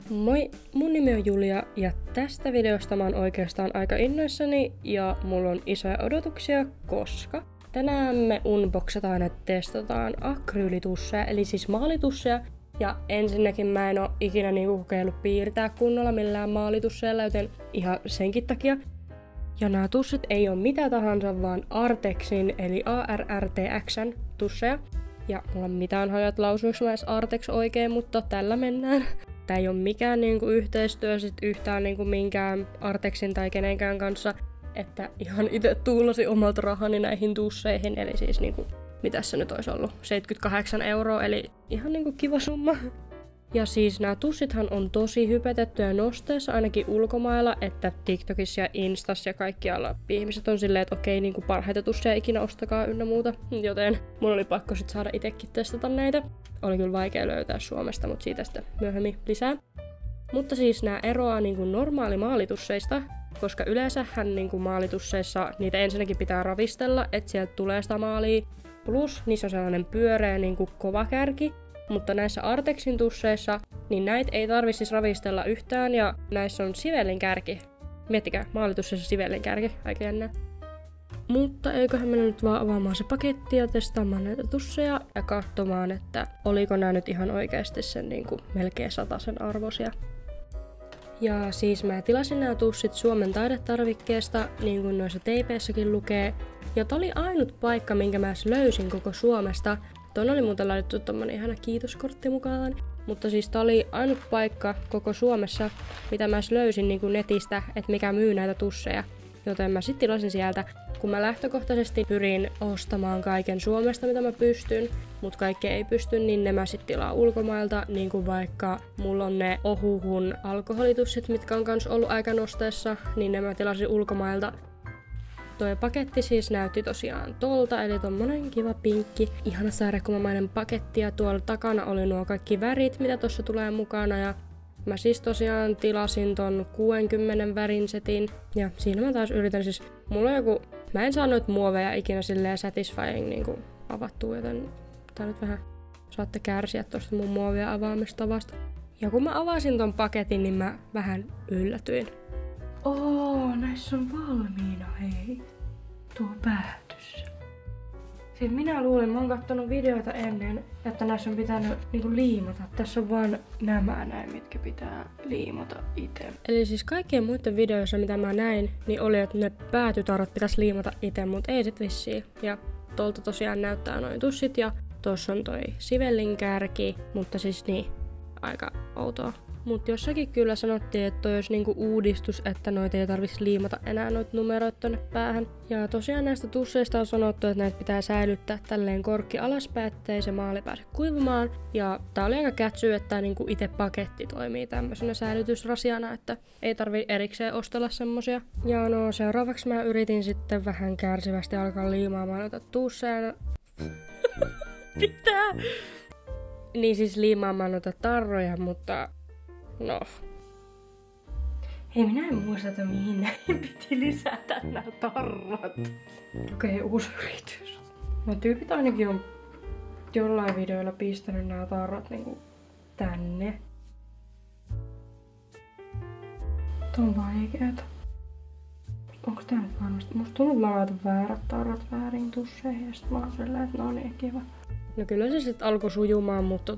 Moi, mun nimi on Julia ja tästä videosta mä oon oikeastaan aika innoissani ja mulla on isoja odotuksia, koska tänään me unboxataan ja testataan akryylitusseja, eli siis maalitusseja. Ja ensinnäkin mä en oo ikinä kokeillut piirtää kunnolla millään maalitusseilla, joten ihan senkin takia. Ja nämä tussit ei oo mitä tahansa, vaan Artexin eli ARRTXn tusseja. Ja mulla on mitään hajat lausuiksi mä edes Artex oikein, mutta tällä mennään. Tää ei oo mikään yhteistyö sit yhtään minkään Artexin tai kenenkään kanssa, että ihan itse tuulasin omalta rahani näihin tusseihin, eli siis mitäs se nyt olisi ollut, 78 €, eli ihan kiva summa. Ja siis nämä tussithan on tosi hypetettyjä nosteessa ainakin ulkomailla, että TikTokissa ja Instassa ja kaikkialla ihmiset on silleen, että okei, parhaita tusseja ikinä ostakaa ynnä muuta, joten mun oli pakko sit saada itekin testata näitä. Oli kyllä vaikea löytää Suomesta, mutta siitä sitten myöhemmin lisää. Mutta siis nämä eroaa normaali maalitusseista, koska yleensähän maalitusseissa niitä ensinnäkin pitää ravistella, että sieltä tulee sitä maalia. Plus niissä on sellainen pyöreä kova kärki. Mutta näissä Artexin tusseissa, niin näitä ei tarvitse siis ravistella yhtään ja näissä on sivellinkärki. Miettikää, maalitusseissa sivellinkärki, aika jännä. Mutta eiköhän mennä nyt vaan avaamaan se paketti ja testaamaan näitä tusseja ja katsomaan, että oliko nämä nyt ihan oikeasti sen melkein 100 arvoisia. Ja siis mä tilasin nämä tussit Suomen taidetarvikkeesta, niin kuin noissa teipeissäkin lukee. Ja tää oli ainut paikka, minkä mä löysin koko Suomesta. Tuon oli muuten laitettu tommonen ihana kiitoskortti mukaan. Mutta siis tää oli ainut paikka koko Suomessa, mitä mä löysin netistä, että mikä myy näitä tusseja. Joten mä sit tilasin sieltä, kun mä lähtökohtaisesti pyrin ostamaan kaiken Suomesta, mitä mä pystyn, mut kaikki ei pysty, niin ne mä sit tilaa ulkomailta, niin kuin vaikka mulla on ne Ohuhun alkoholitussit, mitkä on kans ollut aika nosteessa, niin ne mä tilasin ulkomailta. Toi paketti siis näytti tosiaan tolta, eli tommonen kiva pinkki, ihana sarjakumamainen paketti, ja tuolla takana oli nuo kaikki värit, mitä tossa tulee mukana, ja mä siis tosiaan tilasin ton 60 värin setin, ja siinä mä taas yritän siis, mulla on joku, mä en saa noita muoveja ikinä silleen satisfying avattua, joten tää nyt vähän saatte kärsiä tosta mun muovia avaamistavasta. Ja kun mä avasin ton paketin, niin mä vähän yllätyin. Näissä on valmiina, hei. Tuo päätys. Siis minä luulin, mä oon kattonut videoita ennen, että näissä on pitänyt liimata. Tässä on vaan nämä näin, mitkä pitää liimata itse. Eli siis kaikkien muiden videoissa, mitä mä näin, niin oli, että ne päätytarrat pitäisi liimata itse, mutta ei sit vissiin. Ja tuolta tosiaan näyttää noin tussit ja tossa on toi sivellinkärki, mutta siis niin, aika outoa. Mut jossakin kyllä sanottiin, että toi olisi uudistus, että noita ei tarvitsisi liimata enää noita numeroita tonne päähän. Ja tosiaan näistä tusseista on sanottu, että näitä pitää säilyttää tälleen korkki alaspäin, ettei se maali pääse kuivumaan. Ja tää oli aika kätsy, että itse paketti toimii tämmöisenä säilytysrasiana, että ei tarvi erikseen ostella semmosia. Ja no seuraavaksi mä yritin sitten vähän kärsivästi alkaa liimaamaan noita tusseja. Pitää! Niin siis liimaamaan noita tarroja, mutta no. Hei, minä en muista, että mihin näin piti lisätä nämä tarrat. Okei, uusi yritys. No tyypit ainakin on jollain videoilla pistänyt nämä tarrat tänne. Tää on vaikeeta. Onko tää nyt varmasti? Musta tuntuu, että mä laitan väärät tarrat väärin tusseihin ja sit mä oon silleen, että no niin, kiva. No kyllä se sit alkoi sujumaan, mutta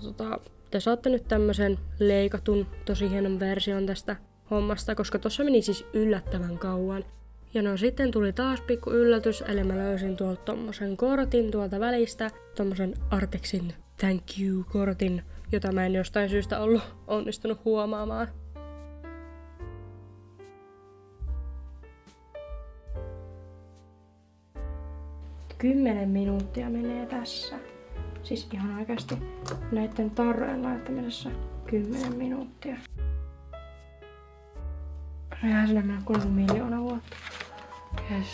te saatte nyt tämmösen leikatun, tosi hienon version tästä hommasta, koska tossa meni siis yllättävän kauan. Ja no sitten tuli taas pikku yllätys, eli mä löysin tuolta tommosen kortin tuolta välistä, tommosen Artexin thank you kortin, jota mä en jostain syystä ollut onnistunut huomaamaan. Kymmenen minuuttia menee tässä. Siis ihan oikeasti näiden tarrojen laittamisessa 10 minuuttia. No jää sinne mennä 3 miljoonaa vuotta. Yes.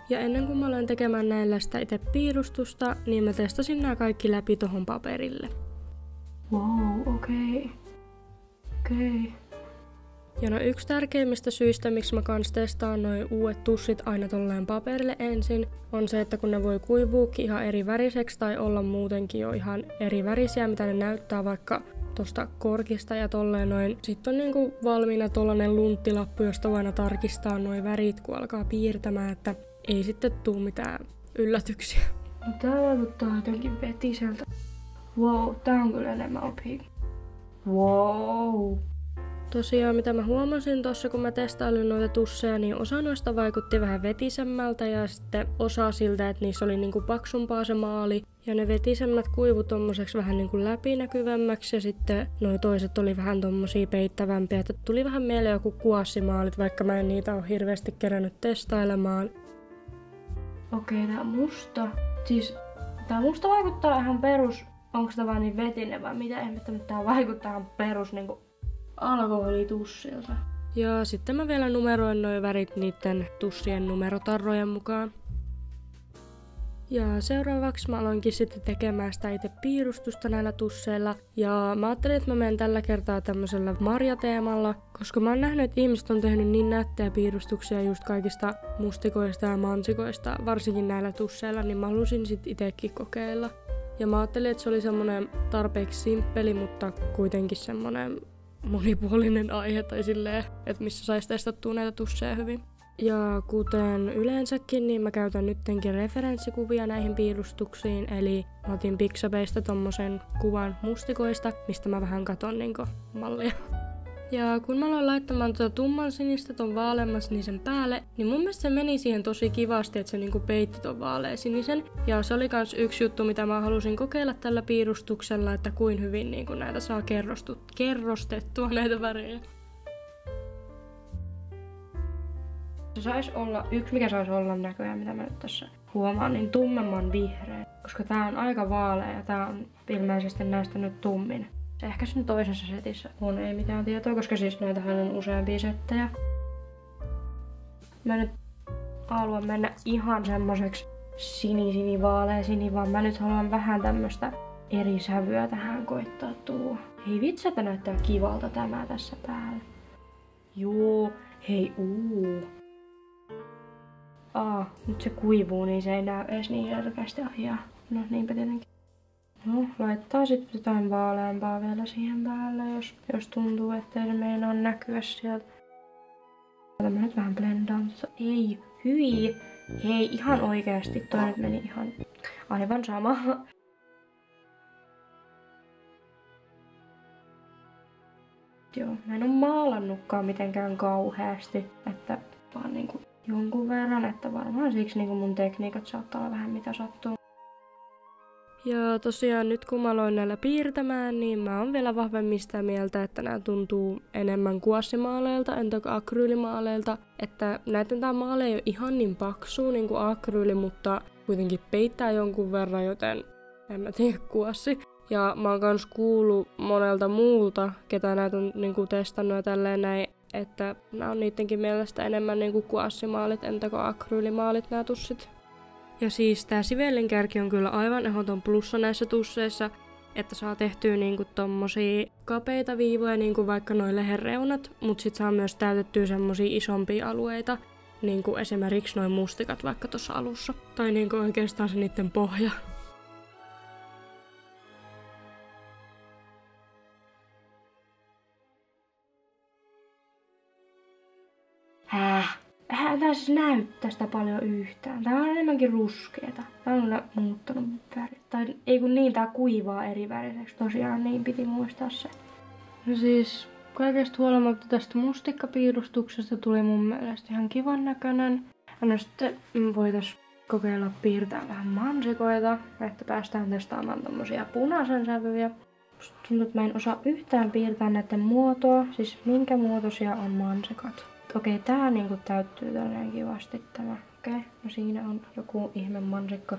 Ja ennen kuin mä aloin tekemään näillä sitä itse piirustusta, niin mä testasin nämä kaikki läpi tohon paperille. Wow, okei. Ja no yksi tärkeimmistä syistä, miksi mä kans testaan noi uudet tussit aina tolleen paperille ensin, on se, että kun ne voi kuivuukin ihan eri väriseksi tai olla muutenkin jo ihan eri värisiä, mitä ne näyttää vaikka tosta korkista ja tolleen noin. Sitten on niinku valmiina tollanen lunttilappu, josta voi aina tarkistaa noi värit, kun alkaa piirtämään, että ei sitten tuu mitään yllätyksiä. No tää vaikuttaa jotenkin vetiseltä. Wow, tää on kyllä enemmän OP. Wow. Tosiaan mitä mä huomasin tossa, kun mä testailin noita tusseja, niin osa noista vaikutti vähän vetisemmältä ja sitten osa siltä, että niissä oli niinku paksumpaa se maali. Ja ne vetisemmät kuivu tommoseksi vähän niinku läpinäkyvämmäksi ja sitten noi toiset oli vähän tommosia peittävämpiä. Että tuli vähän mieleen joku kuassimaalit, vaikka mä en niitä ole hirveästi kerännyt testailemaan. Okei, tää musta. Siis tää musta vaikuttaa ihan perus. Onko tää vaan niin vetinen vai mitä ihmettä, mutta tää vaikuttaa ihan perus niinku alkoholitussilta. Ja sitten mä vielä numeroin noi värit niitten tussien numerotarrojen mukaan. Ja seuraavaksi mä aloinkin sitten tekemään sitä itse piirustusta näillä tusseilla. Ja mä ajattelin, että mä menen tällä kertaa tämmöisellä marjateemalla, koska mä oon nähnyt, että ihmiset on tehnyt niin nättejä piirustuksia just kaikista mustikoista ja mansikoista, varsinkin näillä tusseilla, niin mä halusin sit itekin kokeilla. Ja mä ajattelin, että se oli semmonen tarpeeksi simppeli, mutta kuitenkin semmonen monipuolinen aihe tai silleen, että missä sais testattua näitä tusseja hyvin. Ja kuten yleensäkin, niin mä käytän nyttenkin referenssikuvia näihin piirustuksiin, eli mä otin Pixabaesta tommosen kuvan mustikoista, mistä mä vähän katon niinku mallia. Ja kun mä aloin laittamaan tuota tumman sinistä ton vaaleamman sinisen päälle, niin mun mielestä se meni siihen tosi kivasti, että se niinku peitti ton vaalean sinisen. Ja se oli kans yksi juttu, mitä mä halusin kokeilla tällä piirustuksella, että kuin hyvin niinku näitä saa kerrostettua näitä värejä. Se sais olla, yksi mikä saisi olla näköjään, mitä mä nyt tässä huomaan, niin tummemman vihreä. Koska tää on aika vaalea ja tää on ilmeisesti näistä nyt tummin. Ehkä sen toisessa setissä on, ei mitään tietoa, koska siis näitähän on useampia settejä. Mä nyt haluan mennä ihan semmoseksi sini, vaan mä nyt haluan vähän tämmöstä eri sävyä tähän koittaa tuo. Hei vitsi, että näyttää kivalta tämä tässä päällä. Joo, hei nyt se kuivuu, niin se ei näy edes niin selkeästi. No niinpä tietenkin. No, laittaa sitten jotain vaaleampaa vielä siihen päälle, jos tuntuu, ettei se meinaa näkyä sieltä. Mä nyt vähän blendaan. Ei, hyi! Hei, ihan oikeasti. Toi nyt meni ihan aivan sama. Joo, mä en oo maalannutkaan mitenkään kauheasti, että vaan niinku jonkun verran, että varmaan siksi niinku mun tekniikat saattaa olla vähän mitä sattuu. Ja tosiaan nyt kun mä aloin näillä piirtämään, niin mä oon vielä vahvemmin sitä mieltä, että nämä tuntuu enemmän kuassimaaleilta, entä akryylimaaleilta. Että näiden tää maale ei ole ihan niin paksu niin kuin akryyli, mutta kuitenkin peittää jonkun verran, joten en mä tiedä kuassi. Ja mä oon kans kuullut monelta muulta, ketä näitä on niinku testannut ja tälleen näin, että nämä on niidenkin mielestä enemmän niinku kuassimaalit, entäkö akryylimaalit nämä tussit. Ja siis tää sivellinkärki on kyllä aivan ehdoton plussa näissä tusseissa, että saa tehtyä niinku tommosia kapeita viivoja, niinku vaikka noi lehenreunat, mut sit saa myös täytettyä semmosia isompia alueita, niinku esimerkiksi noi mustikat vaikka tossa alussa. Tai niinku oikeastaan se niitten pohja. Tää siis näyttää sitä paljon yhtään. Tää on enemmänkin ruskeeta. Tää on kyllä muuttanut värit. Tai ei kun niin, tää kuivaa eri väriseksi. Tosiaan niin piti muistaa se. No siis kaikesta huolimatta tästä mustikkapiirustuksesta tuli mun mielestä ihan kivan näköinen. No sitten voitais kokeilla piirtää vähän mansikoita, että päästään testaamaan tommosia punaisen sävyjä. Musta tuntuu, että mä en osaa yhtään piirtää näiden muotoa. Siis minkä muotoisia on mansikat. Okei, tää niinku täyttyy tälleen kivasti tämä. Okei, no siinä on joku ihme mansikko.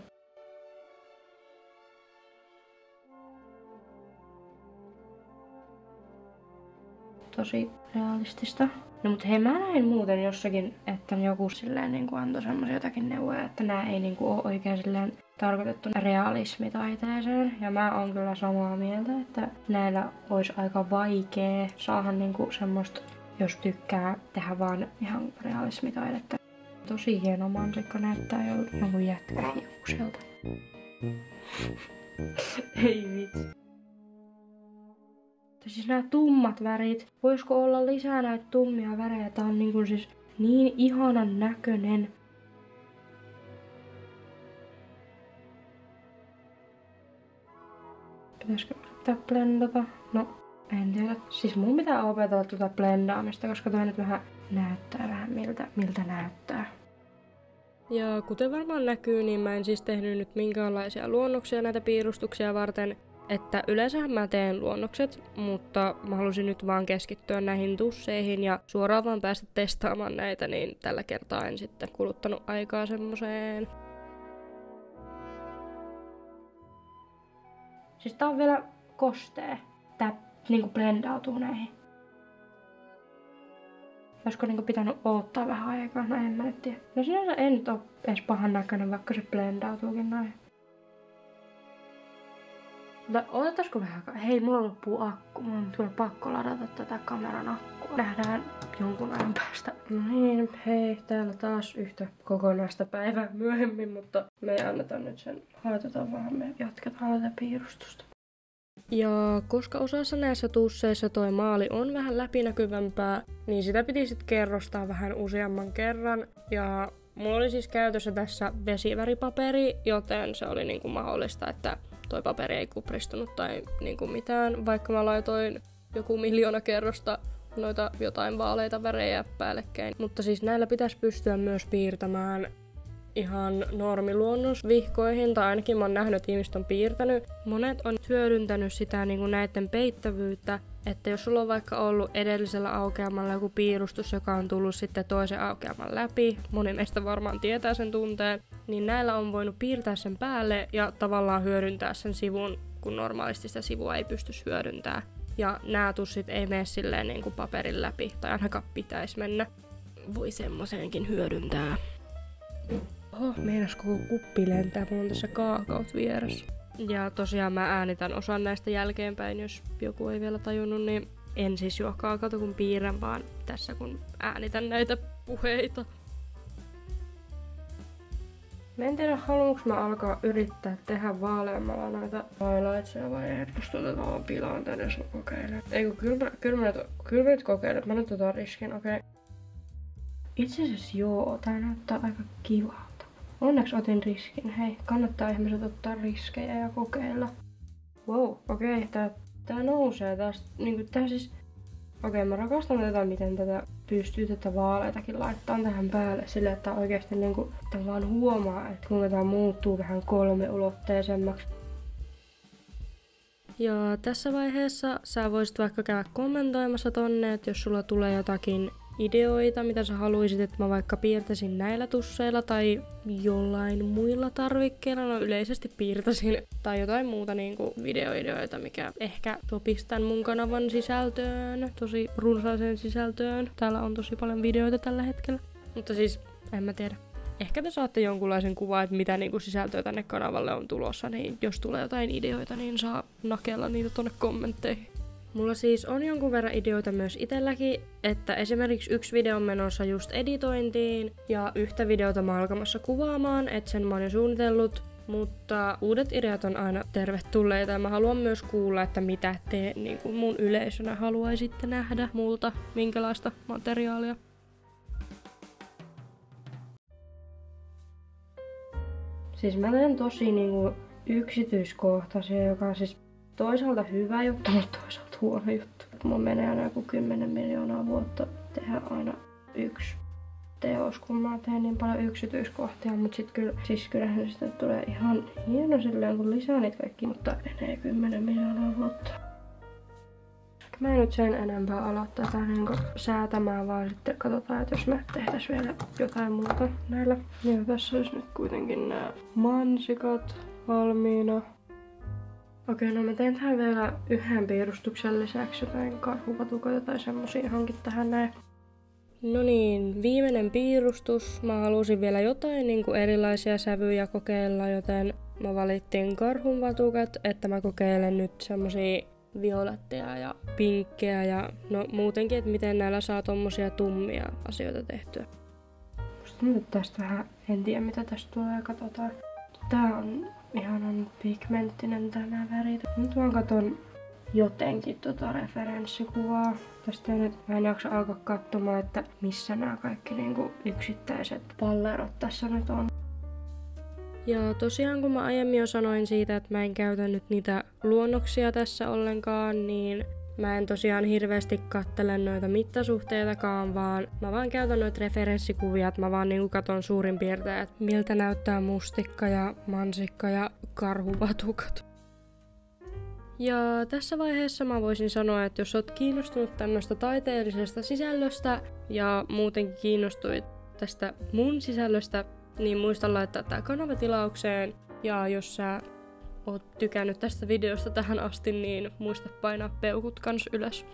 Tosi realistista. No mut hei, mä näin muuten jossakin, että joku silleen niinku antoi semmosia jotakin neuvoja, että nää ei niinku oo oikein silleen tarkoitettu realismitaiteeseen. Ja mä oon kyllä samaa mieltä, että näillä olisi aika vaikee saada niinku semmoista, jos tykkää tehdä vaan ihan realismitaidetta. Tosi hieno mansikka, näyttää jonkun jätkähiukselta. Ei vitsi. Siis nämä tummat värit. Voisiko olla lisää näitä tummia värejä? Tää on niinku siis niin ihanan näköinen. Pitäisikö yrittää blendata? No, en tiedä. Siis mun pitää opetella tuota blendaamista, koska toi nyt näyttää vähän miltä näyttää. Ja kuten varmaan näkyy, niin mä en siis tehnyt nyt minkäänlaisia luonnoksia näitä piirustuksia varten. Että yleensähän mä teen luonnokset, mutta mä halusin nyt vaan keskittyä näihin tusseihin ja suoraan vaan päästä testaamaan näitä, niin tällä kertaa en sitten kuluttanut aikaa semmoseen. Siis tää on vielä kostee. Tää niinku blendautuu näihin. Olisiko niinku pitänyt odottaa vähän aikaa? No en mä nyt tiedä. No sinänsä ei nyt oo edes pahan näköinen, vaikka se blendautuukin näin. Mutta otettaisiko vähän aikaa? Hei, mulla loppuu akku. Mun on kyllä pakko ladata tätä kameran akkua. Nähdään jonkun ajan päästä. No niin, hei, täällä taas yhtä kokonaista päivää myöhemmin, mutta me ei anneta nyt sen haitata, vaan me jatketaan tätä piirustusta. Ja koska osassa näissä tusseissa toi maali on vähän läpinäkyvämpää, niin sitä piti sitten kerrostaa vähän useamman kerran. Ja mulla oli siis käytössä tässä vesiväripaperi, joten se oli niinku mahdollista, että toi paperi ei kupristunut tai niinku mitään, vaikka mä laitoin joku 1 000 000 kerrosta noita jotain vaaleita värejä päällekkäin. Mutta siis näillä pitäisi pystyä myös piirtämään ihan normiluonnosvihkoihin, tai ainakin mä oon nähnyt, että ihmiset on piirtänyt. Monet on hyödyntänyt sitä niin kuin näiden peittävyyttä, että jos sulla on vaikka ollut edellisellä aukeamalla joku piirustus, joka on tullut sitten toisen aukeaman läpi, moni meistä varmaan tietää sen tunteen, niin näillä on voinut piirtää sen päälle ja tavallaan hyödyntää sen sivun, kun normaalisti sitä sivua ei pysty hyödyntämään. Ja nämä tussit ei mene silleen niin kuin paperin läpi, tai ainakaan pitäisi mennä. Voi semmoseenkin hyödyntää. Oho, meinas koko kuppi lentää, mulla on tässä kaakaot vieressä. Ja tosiaan mä äänitän osan näistä jälkeenpäin, jos joku ei vielä tajunnut, niin en siis juo kaakaota kun piirrän, vaan tässä kun äänitän näitä puheita. Mä en tiedä, haluanko mä alkaa yrittää tehdä vaaleammalla noita highlightsia vai hetkosta otetaan pilaan tänne jos mä kokeilen. Eiku, kyllä mä nyt kokeilen, mä nyt otan riskin, okei. Itse asiassa joo, tää näyttää aika kivalta. Onneksi otin riskin, hei, kannattaa ihmiset ottaa riskejä ja kokeilla. Wow, okei, tää nousee tästä, niinku tää siis... Okei, mä rakastan tätä, miten tätä pystyy tätä vaaleitakin laittaa tähän päälle silleen, että oikeesti niinku vaan huomaa, että kuinka tää muuttuu vähän 3-ulotteisemmaksi. Ja tässä vaiheessa sä voisit vaikka käydä kommentoimassa tonne, että jos sulla tulee jotakin ideoita, mitä sä haluisit, että mä vaikka piirtäisin näillä tusseilla tai jollain muilla tarvikkeilla, no yleisesti piirtäisin, tai jotain muuta niinku videoideoita, mikä ehkä sopisi tän mun kanavan sisältöön, tosi runsaaseen sisältöön. Täällä on tosi paljon videoita tällä hetkellä, mutta siis en mä tiedä. Ehkä te saatte jonkunlaisen kuvan, että mitä niinku sisältöä tänne kanavalle on tulossa, niin jos tulee jotain ideoita, niin saa nakella niitä tonne kommentteihin. Mulla siis on jonkun verran ideoita myös itselläkin, että esimerkiksi yksi video on menossa just editointiin ja yhtä videota mä oon alkamassa kuvaamaan, että sen mä oon jo suunnitellut, mutta uudet ideat on aina tervetulleita ja mä haluan myös kuulla, että mitä te niin kuin mun yleisönä haluaisitte nähdä multa, minkälaista materiaalia. Siis mä teen tosi niinku yksityiskohtaisia, joka on siis toisaalta hyvä juttu, mutta toisaalta huono juttu. Mulla menee aina joku 10 miljoonaa vuotta tehdä aina yksi teos, kun mä teen niin paljon yksityiskohtia, mutta sit kyllähän sitä tulee ihan hieno silleen, kun lisää niitä kaikki, mutta menee 10 miljoonaa vuotta. Mä en nyt sen enempää ala tätä niinku säätämään, vaan sitten katsotaan, että jos me tehtäis vielä jotain muuta näillä. Ja tässä olisi nyt kuitenkin nämä mansikat valmiina. Okei, no mä teen tähän vielä yhden piirustuksen lisäksi jotain karhuvatukoita tai semmosia johonkin tähän näin. No niin, viimeinen piirustus. Mä halusin vielä jotain niinku erilaisia sävyjä kokeilla, joten mä valittiin karhunvatukat, että mä kokeilen nyt semmosia violetteja ja pinkkejä ja no muutenkin, että miten näillä saa tommosia tummia asioita tehtyä. Musta nyt tästä vähän, en tiedä mitä tästä tulee, katsotaan. Tää on ihanan pigmenttinen tämä väri. Nyt vaan katon jotenkin referenssikuvaa. Tästä nyt mä en jaksa alkaa katsomaan, että missä nämä kaikki niinku yksittäiset pallerot tässä nyt on. Ja tosiaan kun mä aiemmin jo sanoin siitä, että mä en käytä nyt niitä luonnoksia tässä ollenkaan, niin mä en tosiaan hirveästi kattele noita mittasuhteitakaan, vaan mä vaan käytän noita referenssikuvia, että mä vaan niinku katon suurin piirtein, että miltä näyttää mustikka ja mansikka ja karhuvatukat. Ja tässä vaiheessa mä voisin sanoa, että jos oot kiinnostunut tämmöistä taiteellisesta sisällöstä ja muutenkin kiinnostuit tästä mun sisällöstä, niin muista laittaa tää kanava tilaukseen. Ja jos sä oot tykännyt tästä videosta tähän asti, niin muista painaa peukut kans ylös.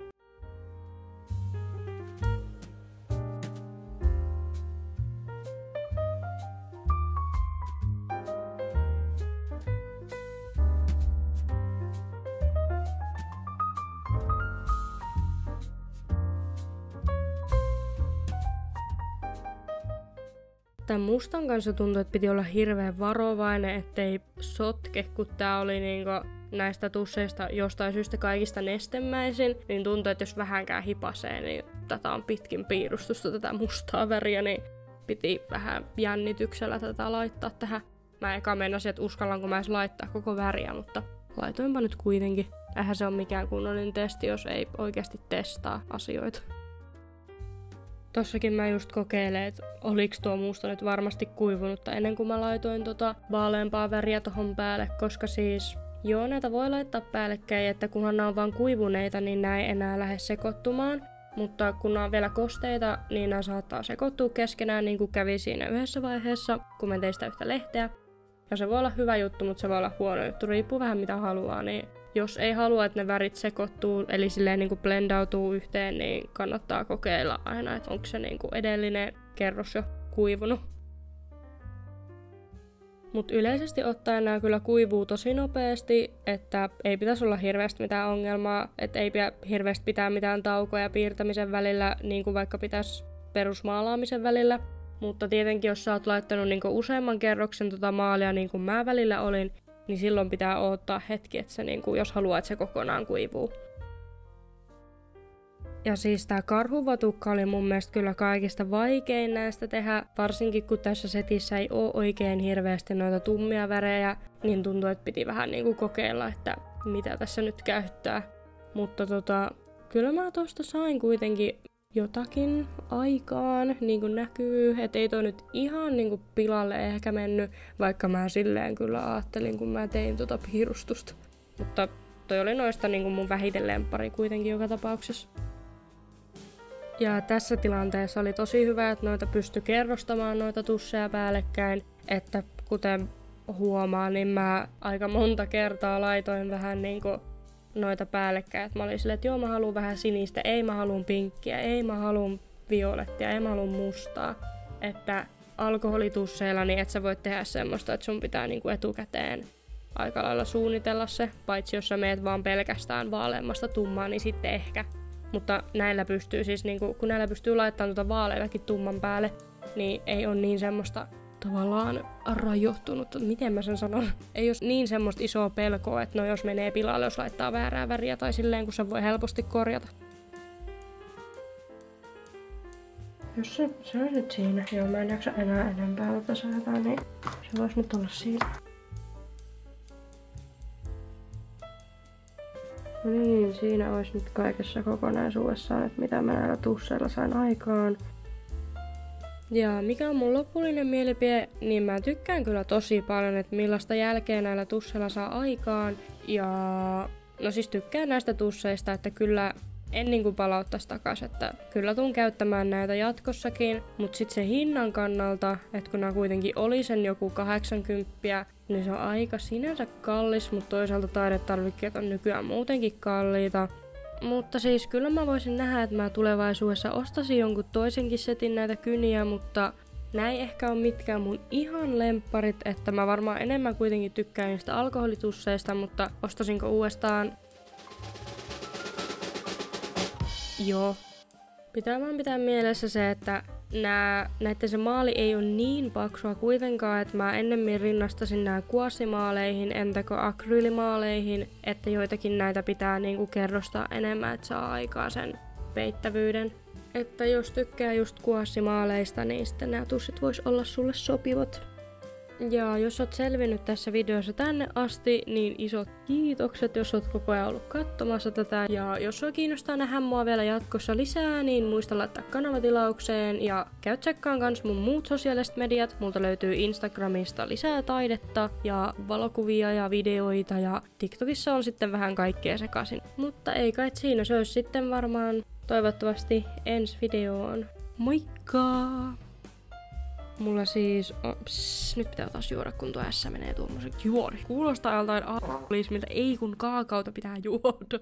Tämän mustan kanssa tuntui, että piti olla hirveän varovainen, ettei sotke, kun tää oli niinku näistä tusseista jostain syystä kaikista nestemäisin, niin tuntui, että jos vähänkään hipasee, niin tätä on pitkin piirustusta, tätä mustaa väriä, niin piti vähän jännityksellä tätä laittaa tähän. Mä eka meinasin, että uskallanko mä edes laittaa koko väriä, mutta laitoinpa nyt kuitenkin. Eihän se ole mikään kunnollinen testi, jos ei oikeasti testaa asioita. Tossakin mä just kokeilen, että oliks tuo musta nyt varmasti kuivunutta ennen kuin mä laitoin vaaleampaa väriä tohon päälle, koska siis joo, näitä voi laittaa päällekkäin, että kunhan nämä on vaan kuivuneita, niin nämä ei enää lähde sekoittumaan. Mutta kun nämä on vielä kosteita, niin nämä saattaa sekoittua keskenään, niin kuin kävi siinä yhdessä vaiheessa, kun mä tein sitä yhtä lehteä. Ja se voi olla hyvä juttu, mutta se voi olla huono juttu, riippuu vähän mitä haluaa, niin jos ei halua, että ne värit sekoittuu, eli silleen niin kuin blendautuu yhteen, niin kannattaa kokeilla aina, että onko se niin kuin edellinen kerros jo kuivunut. Mutta yleisesti ottaen nämä kyllä kuivuu tosi nopeasti, että ei pitäisi olla hirveästi mitään ongelmaa, että ei pidä hirveästi pitää mitään taukoja piirtämisen välillä, niin kuin vaikka pitäisi perusmaalaamisen välillä. Mutta tietenkin, jos sä oot laittanut niin kuin useamman kerroksen maalia, niin kuin mä välillä olin, niin silloin pitää odottaa hetki, että se, niin kuin, jos haluaa, että se kokonaan kuivuu. Ja siis tää karhuvatukka oli mun mielestä kyllä kaikista vaikein näistä tehdä, varsinkin kun tässä setissä ei oo oikein hirveästi noita tummia värejä, niin tuntui, että piti vähän niin kuin kokeilla, että mitä tässä nyt käyttää. Mutta kyllä mä tosta sain kuitenkin jotakin aikaan, niin kuin näkyy, että ei toi nyt ihan niin kuin pilalle ehkä mennyt, vaikka mä silleen kyllä ajattelin, kun mä tein piirustusta. Mutta toi oli noista niin kuin mun vähiten lemppari kuitenkin joka tapauksessa. Ja tässä tilanteessa oli tosi hyvä, että noita pystyi kerrostamaan noita tusseja päällekkäin, että kuten huomaa, niin mä aika monta kertaa laitoin vähän niinku noita päällekkäin, että mä olin silleen, että joo mä haluun vähän sinistä, ei mä haluun pinkkiä, ei mä haluun violettia, ei mä haluun mustaa. Että alkoholitusseilla niin et sä voi tehdä semmoista, että sun pitää niinku etukäteen aika lailla suunnitella se, paitsi jos sä meet vaan pelkästään vaaleammasta tummaa, niin sitten ehkä. Mutta näillä pystyy siis, niinku, kun näillä pystyy laittamaan vaaleitakin tumman päälle, niin ei ole niin semmoista tavallaan rajoittunut, miten mä sen sanon. Ei ole niin semmoista isoa pelkoa, että no jos menee pilalle, jos laittaa väärää väriä tai silleen, kun se voi helposti korjata. Jos se on nyt siinä, joo mä en jaksa enää enempää tasata, niin se voisi nyt olla siinä. No niin, siinä olisi nyt kaikessa kokonaisuudessaan, että mitä mä näillä tusseilla sain aikaan. Ja mikä on mun lopullinen mielipide, niin mä tykkään kyllä tosi paljon, että millaista jälkeä näillä tusseilla saa aikaan. Ja no siis tykkään näistä tusseista, että kyllä en niinku palauttaisi takas, että kyllä tuun käyttämään näitä jatkossakin. Mut sit se hinnan kannalta, että kun nää kuitenkin oli sen joku 80, niin se on aika sinänsä kallis, mutta toisaalta taidetarvikkeet on nykyään muutenkin kalliita. Mutta siis kyllä mä voisin nähdä, että mä tulevaisuudessa ostasin jonkun toisenkin setin näitä kyniä, mutta näin ehkä on mitkään mun ihan lempparit, että mä varmaan enemmän kuitenkin tykkään niistä alkoholitusseista, mutta ostasinko uudestaan? Joo. Pitää vaan pitää mielessä se, että näitten se maali ei ole niin paksua kuitenkaan, että mä ennemmin rinnastasin nää kuossimaaleihin entäkö akryylimaaleihin, että joitakin näitä pitää niinku kerrostaa enemmän, että saa aikaa sen peittävyyden. Että jos tykkää just kuossimaaleista, niin sitten nämä tussit vois olla sulle sopivat. Ja jos oot selvinnyt tässä videossa tänne asti, niin isot kiitokset, jos oot koko ajan ollut katsomassa tätä. Ja jos sua kiinnostaa nähdä mua vielä jatkossa lisää, niin muista laittaa kanavatilaukseen. Ja käy tsekkaan kans mun muut sosiaaliset mediat. Multa löytyy Instagramista lisää taidetta ja valokuvia ja videoita. Ja TikTokissa on sitten vähän kaikkea sekaisin. Mutta ei kai siinä, se olisi sitten varmaan toivottavasti ensi videoon. Moikka! Mulla siis nyt pitää taas juoda, kun tuo ässä menee tuommoisen juori. Kuulostaa joltain alkoholismilta, ei kun kaakaota pitää juoda.